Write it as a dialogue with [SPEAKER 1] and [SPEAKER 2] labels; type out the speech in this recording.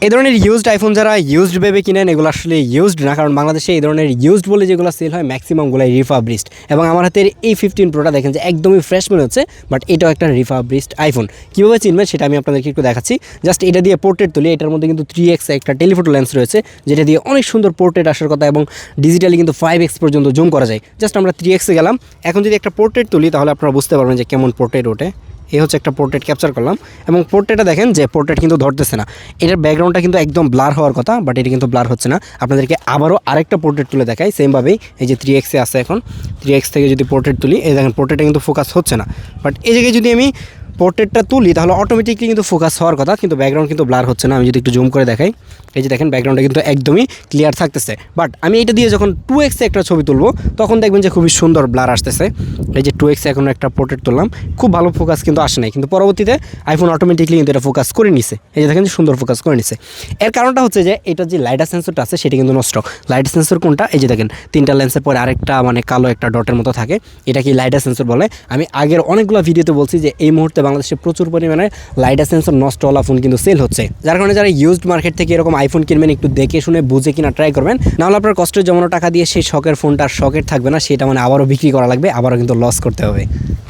[SPEAKER 1] এই ধরনের used iPhone যারা ইউজড ভেবে কিনেন এগুলো আসলে ইউজড না, কারণ বাংলাদেশে এই ধরনের ইউজড বলে যেগুলো সেল হয় ম্যাক্সিমামগুলাই রিফাবলিশড। এবং আমার হাতের এই 15 প্রোটা দেখেন যে একদমই ফ্রেশ মনে হচ্ছে, বাট এটাও একটা রিফাবলিশড আইফোন। কীভাবে চিনবেন সেটা আমি আপনাদেরকে একটু দেখাচ্ছি। জাস্ট এটা দিয়ে পোর্ট্রেট তুলি, এটার মধ্যে কিন্তু 3x একটা টেলিফোটো লেন্স রয়েছে, যেটা দিয়ে অনেক সুন্দর পোর্ট্রেট আসার কথা এবং ডিজিটালি কিন্তু 5x পর্যন্ত জুম করা যায়। জাস্ট আমরা 3xে গেলাম। এখন যদি একটা পোর্ট্রেট তুলি তাহলে আপনারা বুঝতে পারবেন যে কেমন পোর্ট্রেট ওঠে। এই হচ্ছে একটা পোর্ট্রেট ক্যাপচার করলাম এবং পোর্ট্রেটটা দেখেন যে পোর্ট্রেট কিন্তু ধরতেছে না, এটার ব্যাকগ্রাউন্ডটা কিন্তু একদম ব্লার হওয়ার কথা, বাট এটা কিন্তু ব্লার হচ্ছে না। আপনাদেরকে আবারও আরেকটা পোর্ট্রেট তুলে দেখাই সেমভাবেই। এই যে 3xে আছে, এখন 3x থেকে যদি পোর্ট্রেট তুলি, এই দেখেন পোর্ট্রেটটা কিন্তু ফোকাস হচ্ছে না, বাট এই জায়গায় যদি আমি পোর্ট্রেটটা তুলি তাহলে অটোমেটিকলি কিন্তু ফোকাস হওয়ার কথা, কিন্তু ব্যাকগ্রাউন্ড কিন্তু ব্লার হচ্ছে না। আমি যদি একটু জুম করে দেখাই, এই যে দেখেন ব্যাকগ্রাউন্ডটা কিন্তু একদমই ক্লিয়ার থাকতেছে। বাট আমি এটা দিয়ে যখন 2xে একটা ছবি তুলবো তখন দেখবেন যে খুবই সুন্দর ব্লার আসতেছে। এই যে 2xে এখন একটা পোর্ট্রেট তুললাম, খুব ভালো ফোকাস কিন্তু আসে নাই, কিন্তু পরবর্তীতে আইফোন অটোমেটিকলি কিন্তু এটা ফোকাস করে নিছে। এই যে দেখেন যে সুন্দর ফোকাস করে নিছে। এর কারণটা হচ্ছে যে এটা যে লাইডার সেন্সরটা আছে সেটা কিন্তু নষ্ট। লাইডার সেন্সর কোনটা? এই যে দেখেন 3টা লেন্সের পরে আরেকটা মানে কালো একটা ডটের মতো থাকে, এটা কি লাইডার সেন্সর বলে। আমি আগের অনেকগুলো ভিডিওতে বলছি যে এই মুহূর্তে বাংলাদেশে প্রচুর পরিমাণে লাইডার সেন্সর নষ্টওয়ালা ফোন কিন্তু সেল হচ্ছে, যার কারণে যারা ইউজড মার্কেট থেকে এরকম আইফোন কিনবেন একটু দেখে শুনে বুঝে কিনা ট্রাই করবেন, নাহলে আপনার কষ্টের জমানো টাকা দিয়ে সেই শখের ফোনটা শখের থাকবে না, সেটা মানে আবারও বিক্রি করা লাগবে, আবারও কিন্তু লস করতে হবে।